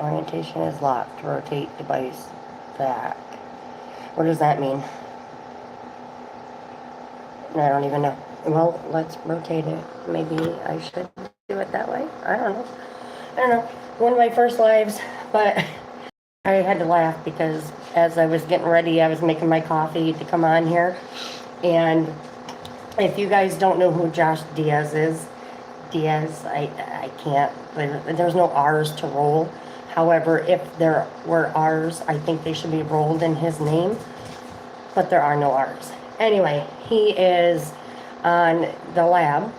Orientation is locked. Rotate device back. What does that mean? I don't even know. Well, let's rotate it. Maybe I should do it that way. I don't know. One of my first lives, but I had to laugh because as I was getting ready, I was making my coffee to come on here. And if you guys don't know who Josh Diaz is, I can't, there's no R's to roll. However, if there were R's, I think they should be rolled in his name, but there are no R's. Anyway, he is on The Lab.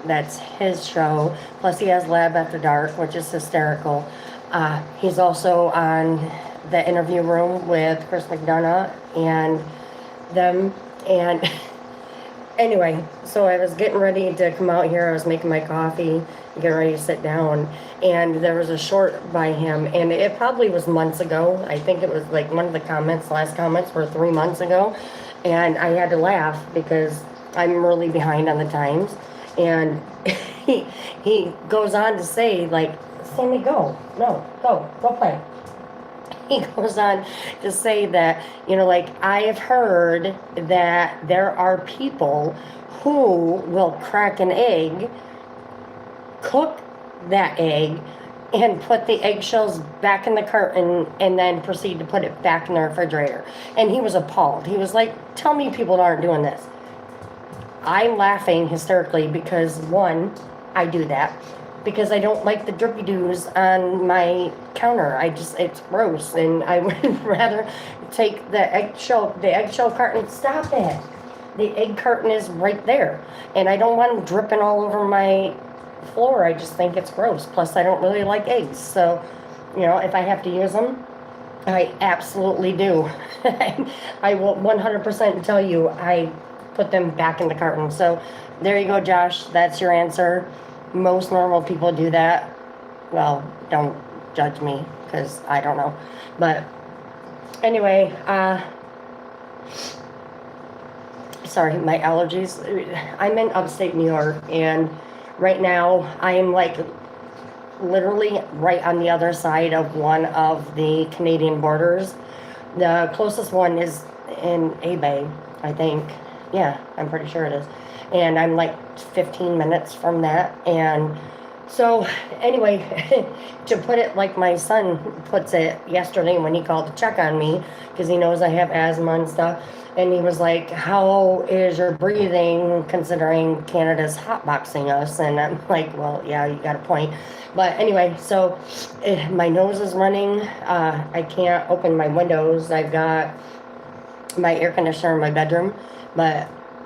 That's his show. Plus he has Lab After Dark, which is hysterical. He's also on The Interview Room with Chris McDonough and them. And anyway, so I was getting ready to come out here. I was making my coffee, getting ready to sit down. And there was a short by him. And it probably was months ago. I think it was like one of the last comments were 3 months ago. And I had to laugh because I'm really behind on the times. And he goes on to say, like, Sammy, go play. He goes on to say that, like, I have heard that there are people who will crack an egg, cook that egg, and put the eggshells back in the carton and then proceed to put it back in the refrigerator. And he was appalled. He was like, tell me people aren't doing this. I'm laughing hysterically because, one, I do that because I don't like the drippy doos on my counter. It's gross, and I would rather take the eggshell carton. Stop it. The egg carton is right there, and I don't want them dripping all over my floor. I just think it's gross. Plus, I don't really like eggs, so, if I have to use them, I absolutely do. I will 100% tell you I put them back in the carton. So there you go, Josh. That's your answer. Most normal people do that. Well, don't judge me because I don't know. But anyway, sorry, my allergies. I'm in upstate New York, and right now I'm like literally right on the other side of one of the Canadian borders. The closest one is in Bay, I think. Yeah, I'm pretty sure it is. And I'm like 15 minutes from that. And so anyway, to put it like my son puts it yesterday when he called to check on me, because he knows I have asthma and stuff. And he was like, how is your breathing considering Canada's hotboxing us? And I'm like, well, yeah, you got a point. But anyway, so my nose is running. I can't open my windows. I've got my air conditioner in my bedroom.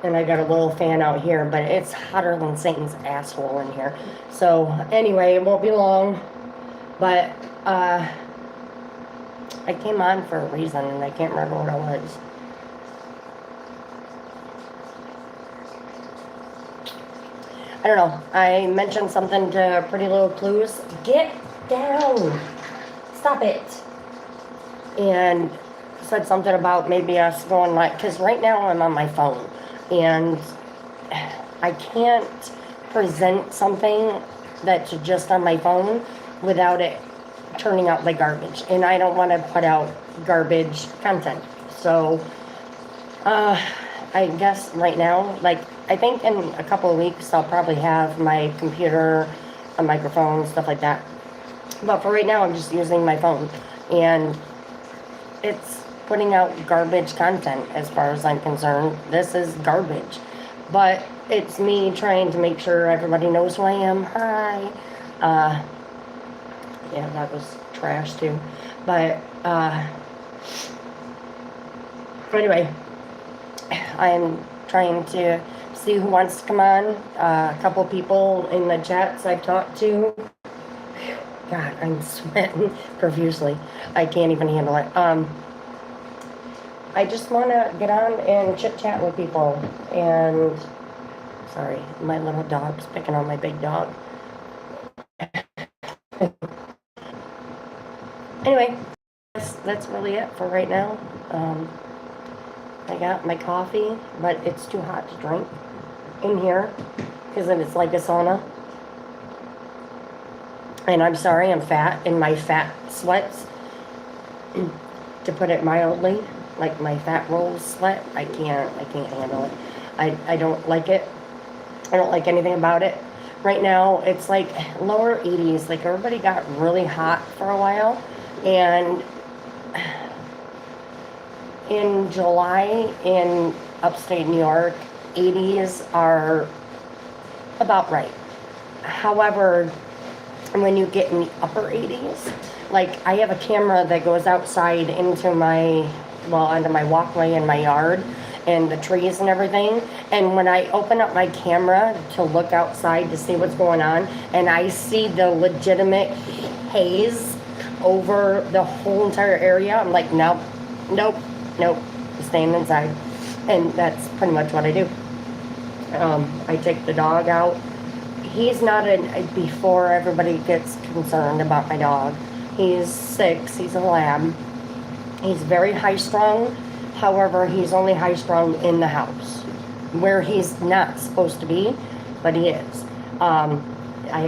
And I got a little fan out here, but it's hotter than Satan's asshole in here. So anyway, it won't be long, but I came on for a reason, and I can't remember what it was. I don't know. I mentioned something to Pretty Little Clues. Get down. Stop it. And said something about maybe us going like, because right now I'm on my phone and I can't present something that's just on my phone without it turning out like garbage, and I don't want to put out garbage content. So I guess right now, like, I think in a couple of weeks I'll probably have my computer, a microphone, stuff like that. But for right now I'm just using my phone, and it's putting out garbage content as far as I'm concerned. This is garbage. But it's me trying to make sure everybody knows who I am. Hi. Yeah, that was trash too. But anyway, I'm trying to see who wants to come on. A couple people in the chats I've talked to. God, I'm sweating profusely. I can't even handle it. I just want to get on and chit-chat with people. And, sorry, my little dog's picking on my big dog. Anyway, that's really it for right now. I got my coffee, but it's too hot to drink in here because it's like a sauna. And I'm sorry, I'm fat, and my fat sweats, to put it mildly, like my fat rolls sweat. I can't handle it. I don't like it. I don't like anything about it. Right now, it's like lower 80s. Like everybody got really hot for a while, and in July in upstate New York, 80s are about right. However, when you get in the upper 80s, like I have a camera that goes outside into onto my walkway in my yard and the trees and everything. And when I open up my camera to look outside to see what's going on, and I see the legitimate haze over the whole entire area, I'm like, nope, nope, nope, staying inside. And that's pretty much what I do. I take the dog out. He's not before everybody gets concerned about my dog. He's 6, he's a lab. He's very high strung. However, he's only high strung in the house where he's not supposed to be, but he is. I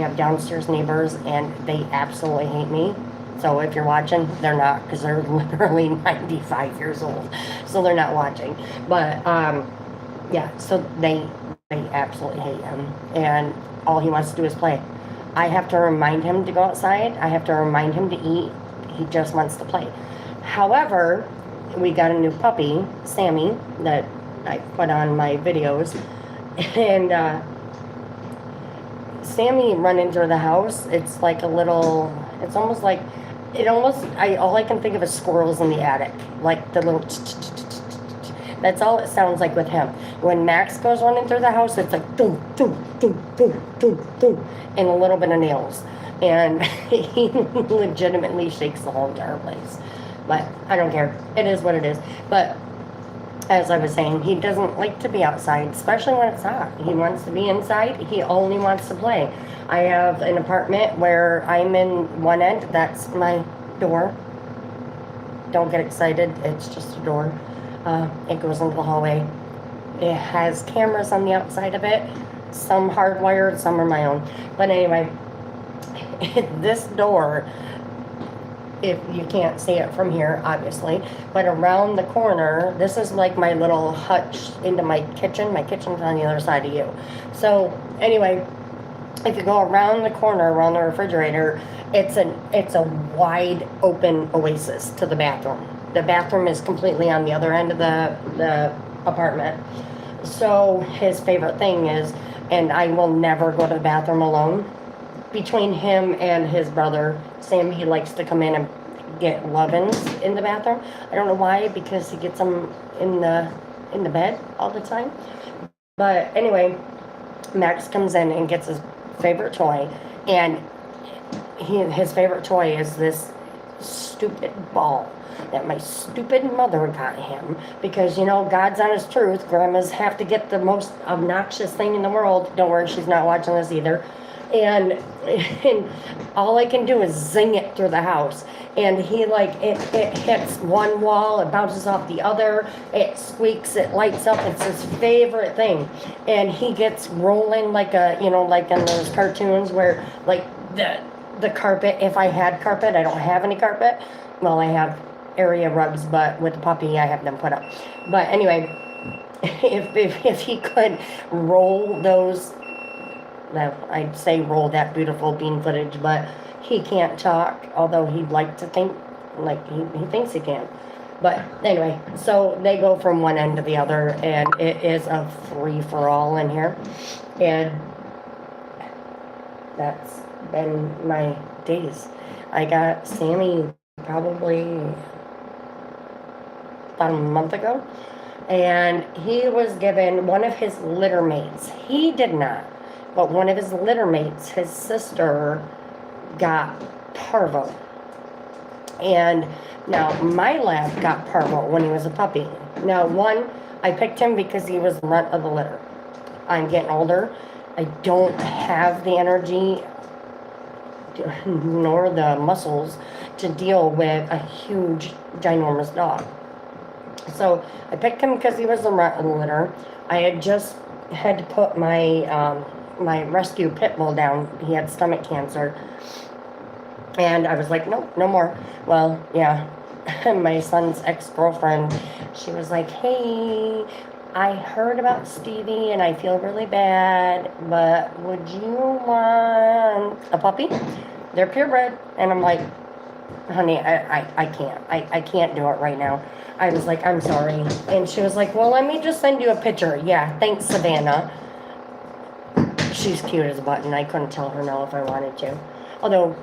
have downstairs neighbors and they absolutely hate me. So if you're watching, they're not, because they're literally 95 years old. So they're not watching. But yeah, so they absolutely hate him. And all he wants to do is play. I have to remind him to go outside. I have to remind him to eat. He just wants to play. However, we got a new puppy, Sammy, that I put on my videos. And Sammy running through the house, it's like almost like, all I can think of is squirrels in the attic. Like the little, that's all it sounds like with him. When Max goes running through the house, it's like doom, doom, doom, doom, doom, doom, and a little bit of nails. And he legitimately shakes the whole entire place. But I don't care. It is what it is. But as I was saying, he doesn't like to be outside, especially when it's hot. He wants to be inside. He only wants to play. I have an apartment where I'm in one end. That's my door. Don't get excited. It's just a door. It goes into the hallway. It has cameras on the outside of it. Some hardwired, some are my own. But anyway, this door, if you can't see it from here, obviously, but around the corner, this is like my little hutch into my kitchen. My kitchen's on the other side of you. So anyway, if you go around the corner, around the refrigerator, it's a wide open oasis to the bathroom. The bathroom is completely on the other end of the apartment. So his favorite thing is, and I will never go to the bathroom alone. Between him and his brother, Sam, he likes to come in and get lovin's in the bathroom. I don't know why, because he gets them in the bed all the time. But anyway, Max comes in and gets his favorite toy, and his favorite toy is this stupid ball that my stupid mother got him, because God's honest truth, grandmas have to get the most obnoxious thing in the world. Don't worry, she's not watching this either. And all I can do is zing it through the house, and he it hits one wall, it bounces off the other, it squeaks, it lights up. It's his favorite thing, and he gets rolling like like in those cartoons where like the carpet. If I had carpet, I don't have any carpet. Well, I have area rugs, but with the puppy I have them put up. But anyway, if he could roll those, I'd say roll that beautiful bean footage, but he can't talk, although he'd like to think like he thinks he can. But anyway, so they go from one end to the other, and it is a free-for-all in here. And that's been my days. I got Sammy probably about a month ago, and he was given one of his litter mates. He did not, but one of his litter mates, his sister, got parvo. And now my lab got parvo when he was a puppy. Now I picked him because he was the runt of the litter. I'm getting older. I don't have the energy nor the muscles to deal with a huge, ginormous dog. So I picked him because he was the runt of the litter. I had just had to put my rescue pit bull down. He had stomach cancer. And I was like, nope, no more. Well, yeah. My son's ex-girlfriend, she was like, hey, I heard about Stevie and I feel really bad, but would you want a puppy? They're purebred. And I'm like, honey, I can't. I can't do it right now. I was like, I'm sorry. And she was like, well, let me just send you a picture. Yeah, thanks, Savannah. She's cute as a button. I couldn't tell her no if I wanted to. Although,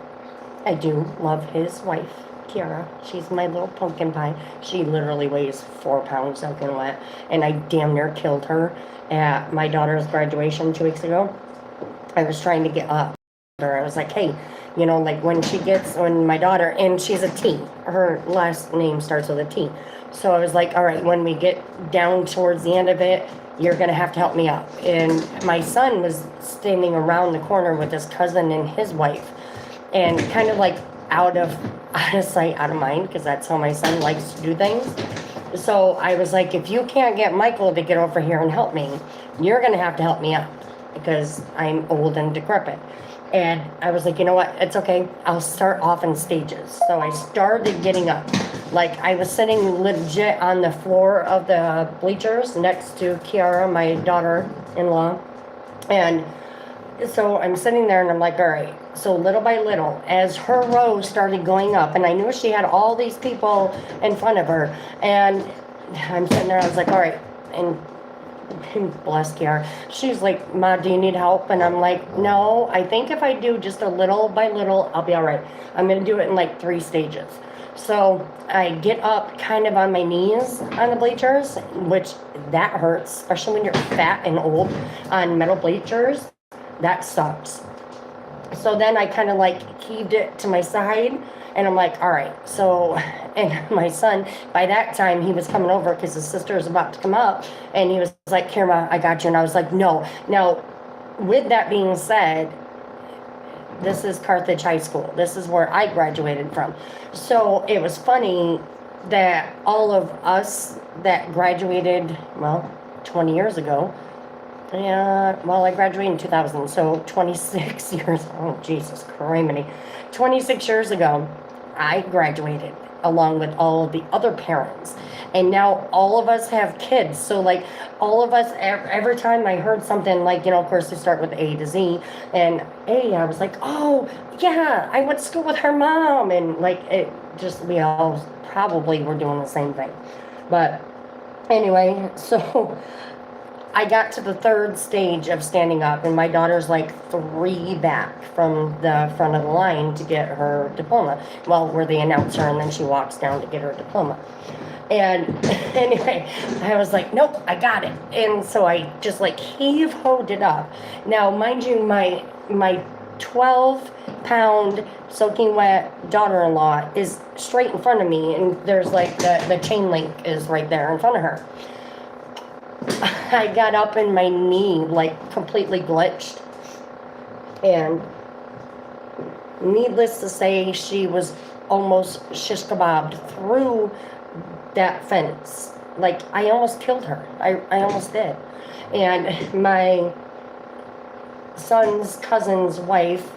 I do love his wife, Kiara. She's my little pumpkin pie. She literally weighs 4 pounds soaking wet. And I damn near killed her at my daughter's graduation 2 weeks ago. I was trying to get up her. I was like, hey, you know, like when my daughter, and she's a T, her last name starts with a T. So I was like, all right, when we get down towards the end of it, you're going to have to help me up. And my son was standing around the corner with his cousin and his wife, and kind of like out of sight, out of mind, because that's how my son likes to do things. So I was like, if you can't get Michael to get over here and help me, you're going to have to help me up, because I'm old and decrepit. And I was like, you know what? It's okay. I'll start off in stages. So I started getting up. Like, I was sitting legit on the floor of the bleachers next to Kiara, my daughter-in-law. And so I'm sitting there and I'm like, all right. So little by little, as her row started going up, and I knew she had all these people in front of her, and I'm sitting there, I was like, all right. And bless Kiara, she's like, Ma, do you need help? And I'm like, no, I think if I do just a little by little, I'll be all right. I'm going to do it in like 3 stages. So I get up kind of on my knees on the bleachers, which that hurts, especially when you're fat and old on metal bleachers. That sucks. So then I kind of like heaved it to my side, and I'm like, all right. So, and my son, by that time, he was coming over because his sister was about to come up, and he was like, Kirma, I got you. And I was like, no. Now, with that being said, this is Carthage High School. This is where I graduated from. So it was funny that all of us that graduated, well, 20 years ago, yeah, well, I graduated in 2000, so 26 years, oh, Jesus Christ, 26 years ago, I graduated along with all of the other parents. And now all of us have kids. So, like, all of us, every time I heard something like, you know, of course, they start with A to Z. And A, I was like, oh, yeah, I went to school with her mom. And, like, it just, we all probably were doing the same thing. But anyway, so I got to the 3rd stage of standing up, and my daughter's like 3 back from the front of the line to get her diploma. Well, we're the announcer, and then she walks down to get her diploma. And anyway, I was like, nope, I got it. And so I just like heave-hoed it up. Now, mind you, my 12-pound soaking wet daughter-in-law is straight in front of me, and there's like the chain link is right there in front of her. I got up and my knee like completely glitched, and needless to say, she was almost shish kebabbed through that fence. Like, I almost killed her. I almost did. And my son's cousin's wife,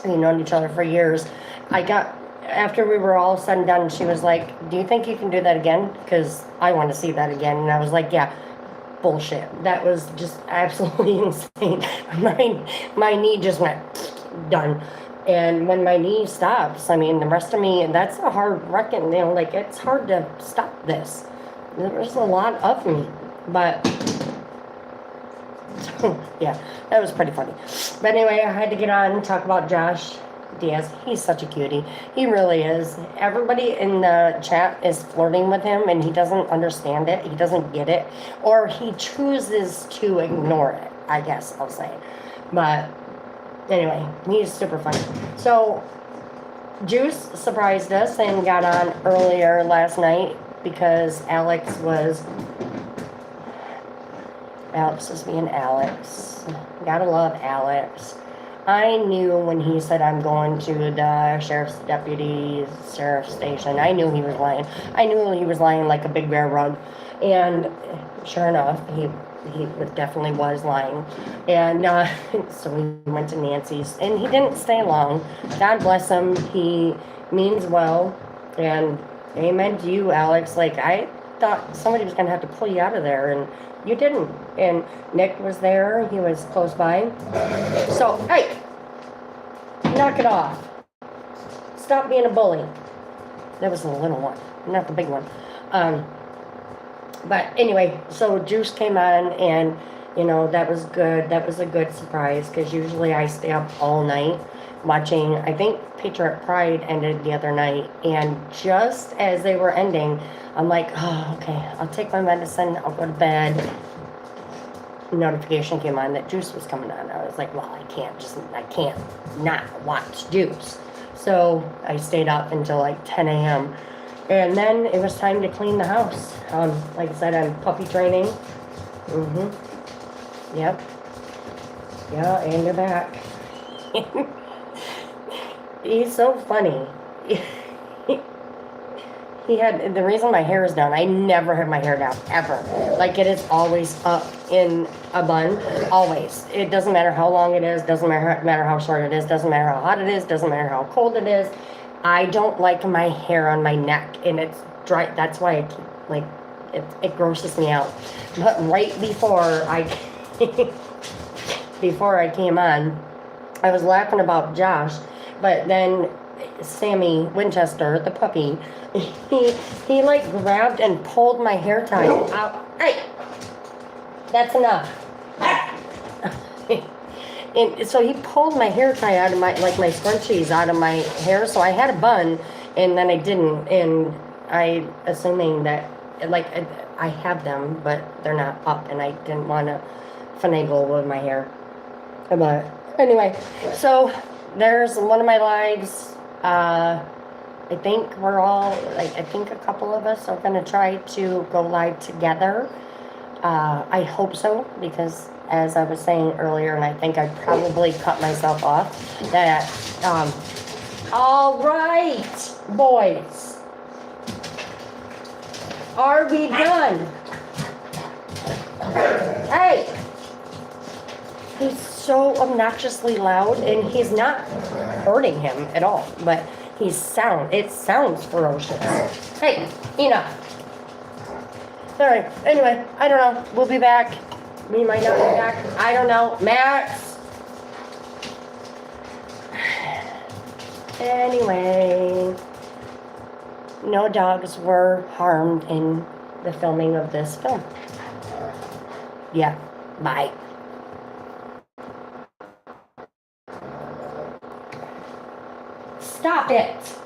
we've known each other for years, after we were all said and done, she was like, do you think you can do that again? Because I want to see that again. And I was like, yeah. Bullshit. That was just absolutely insane. My knee just went done. And when my knee stops, I mean, the rest of me, that's a hard reckon, you know, like, it's hard to stop this. There's a lot of me. But yeah, that was pretty funny. But anyway, I had to get on and talk about Josh Diaz. He's such a cutie. He really is. Everybody in the chat is flirting with him, and he doesn't understand it. He doesn't get it, or he chooses to ignore it, I guess I'll say. But anyway, he's super funny. So Juice surprised us and got on earlier last night because Alex was being Alex. Gotta love Alex. I knew when he said, I'm going to the sheriff's station, I knew he was lying. I knew he was lying like a big bear rug. And sure enough, he he definitely was lying. And so we went to Nancy's, and he didn't stay long. God bless him. He means well, and amen to you, Alex. Like, I thought somebody was going to have to pull you out of there, and you didn't. And Nick was there. He was close by. So, hey, knock it off. Stop being a bully. That was the little one, not the big one. But anyway, so Juice came on, and you know, that was good. That was a good surprise, because usually I stay up all night watching. I think Patriot Pride ended the other night, and just as they were ending, I'm like, oh, okay, I'll take my medicine, I'll go to bed. Notification came on that Juice was coming on. I was like, well, I can't not watch Juice. So I stayed up until like 10 a.m. And then it was time to clean the house. Like I said, I'm puppy training. Yep. Yeah, and they're back. He's so funny. The reason my hair is down, I never have my hair down, ever. Like, it is always up in a bun, always. It doesn't matter how long it is, doesn't matter how short it is, doesn't matter how hot it is, doesn't matter how cold it is. I don't like my hair on my neck, and it's dry. That's why I keep, like, it grosses me out. But right before before I came on, I was laughing about Josh, but then Sammy Winchester, the puppy, he like grabbed and pulled my hair tie out. Hey, that's enough. And so he pulled my hair tie out of my scrunchies out of my hair. So I had a bun, and then I didn't. And I, assuming that, like, I have them, but they're not up, and I didn't want to finagle with my hair. But anyway, so there's one of my lives. I think we're all, like, I think a couple of us are going to try to go live together. I hope so, because as I was saying earlier, and I think I probably cut myself off, that, all right, boys, are we done? Hey, he's so obnoxiously loud, and he's not hurting him at all, but it sounds ferocious. Hey, enough. All right, anyway, I don't know, we'll be back. We might not be back, I don't know. Max. Anyway, no dogs were harmed in the filming of this film. Yeah, bye. Stop it.